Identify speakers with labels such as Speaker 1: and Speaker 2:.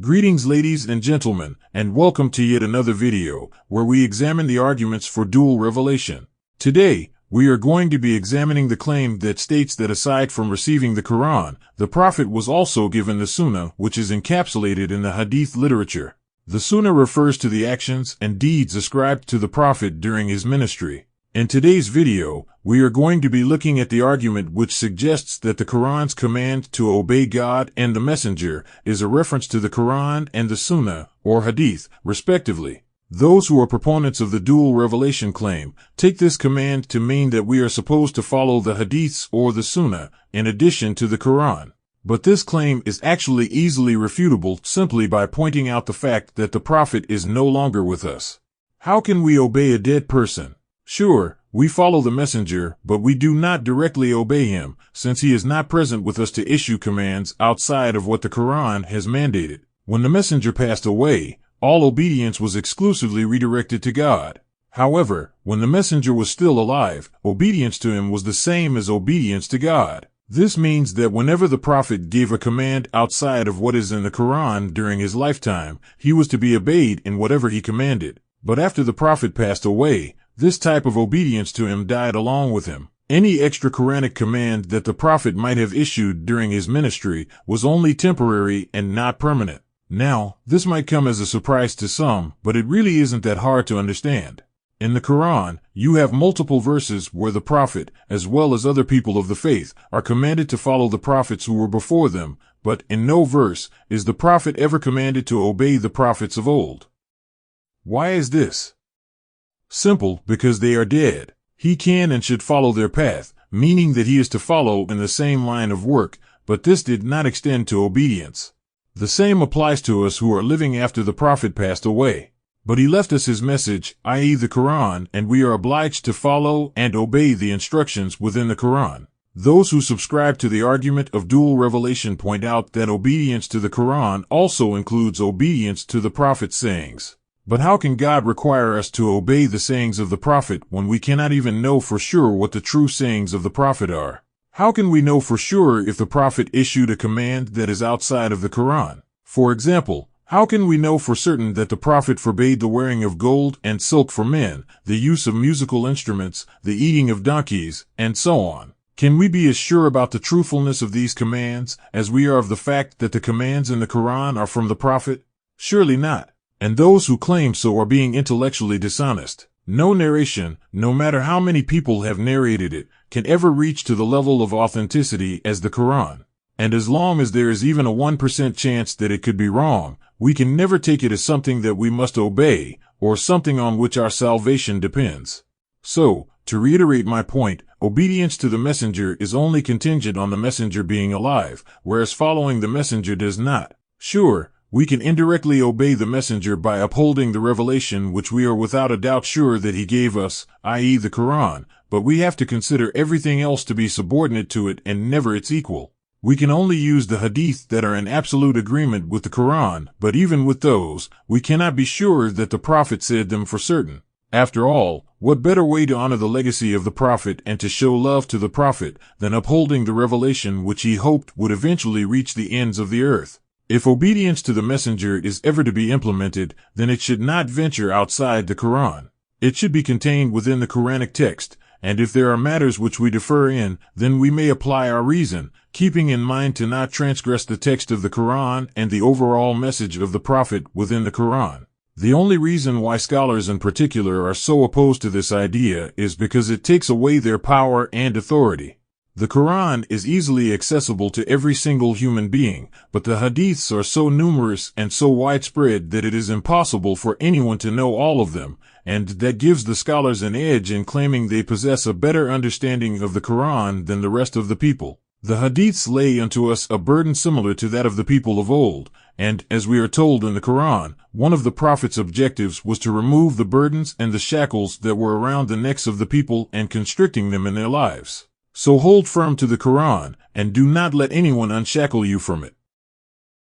Speaker 1: Greetings ladies and gentlemen, and welcome to yet another video, where we examine the arguments for dual revelation. Today, we are going to be examining the claim that states that aside from receiving the Quran, the Prophet was also given the Sunnah, which is encapsulated in the Hadith literature. The Sunnah refers to the actions and deeds ascribed to the Prophet during his ministry. In today's video, we are going to be looking at the argument which suggests that the Quran's command to obey God and the Messenger is a reference to the Quran and the Sunnah, or Hadith, respectively. Those who are proponents of the dual revelation claim take this command to mean that we are supposed to follow the Hadiths or the Sunnah, in addition to the Quran. But this claim is actually easily refutable simply by pointing out the fact that the Prophet is no longer with us. How can we obey a dead person? Sure, we follow the messenger, but we do not directly obey him, since he is not present with us to issue commands outside of what the Quran has mandated. When the messenger passed away, all obedience was exclusively redirected to God. However, when the messenger was still alive, obedience to him was the same as obedience to God. This means that whenever the Prophet gave a command outside of what is in the Quran during his lifetime, he was to be obeyed in whatever he commanded. But after the Prophet passed away, this type of obedience to him died along with him. Any extra Quranic command that the Prophet might have issued during his ministry was only temporary and not permanent. Now, this might come as a surprise to some, but it really isn't that hard to understand. In the Quran, you have multiple verses where the Prophet, as well as other people of the faith, are commanded to follow the prophets who were before them, but in no verse is the Prophet ever commanded to obey the prophets of old. Why is this? Simple, because they are dead. He can and should follow their path, meaning that he is to follow in the same line of work, but this did not extend to obedience. The same applies to us who are living after the Prophet passed away. But he left us his message, i.e. the Quran, and we are obliged to follow and obey the instructions within the Quran. Those who subscribe to the argument of dual revelation point out that obedience to the Quran also includes obedience to the Prophet's sayings. But how can God require us to obey the sayings of the Prophet when we cannot even know for sure what the true sayings of the Prophet are? How can we know for sure if the Prophet issued a command that is outside of the Quran? For example, how can we know for certain that the Prophet forbade the wearing of gold and silk for men, the use of musical instruments, the eating of donkeys, and so on? Can we be as sure about the truthfulness of these commands as we are of the fact that the commands in the Quran are from the Prophet? Surely not. And those who claim so are being intellectually dishonest. No narration, no matter how many people have narrated it, can ever reach to the level of authenticity as the Quran. And as long as there is even a 1% chance that it could be wrong, we can never take it as something that we must obey, or something on which our salvation depends. So, to reiterate my point, obedience to the messenger is only contingent on the messenger being alive, whereas following the messenger does not. Sure, we can indirectly obey the messenger by upholding the revelation which we are without a doubt sure that he gave us, i.e. the Quran, but we have to consider everything else to be subordinate to it and never its equal. We can only use the Hadith that are in absolute agreement with the Quran, but even with those, we cannot be sure that the Prophet said them for certain. After all, what better way to honor the legacy of the Prophet and to show love to the Prophet than upholding the revelation which he hoped would eventually reach the ends of the earth? If obedience to the messenger is ever to be implemented, then it should not venture outside the Quran. It should be contained within the Quranic text, and if there are matters which we differ in, then we may apply our reason, keeping in mind to not transgress the text of the Quran and the overall message of the Prophet within the Quran. The only reason why scholars in particular are so opposed to this idea is because it takes away their power and authority. The Quran is easily accessible to every single human being, but the Hadiths are so numerous and so widespread that it is impossible for anyone to know all of them, and that gives the scholars an edge in claiming they possess a better understanding of the Quran than the rest of the people. The Hadiths lay unto us a burden similar to that of the people of old, and, as we are told in the Quran, one of the Prophet's objectives was to remove the burdens and the shackles that were around the necks of the people and constricting them in their lives. So hold firm to the Quran, and do not let anyone unshackle you from it.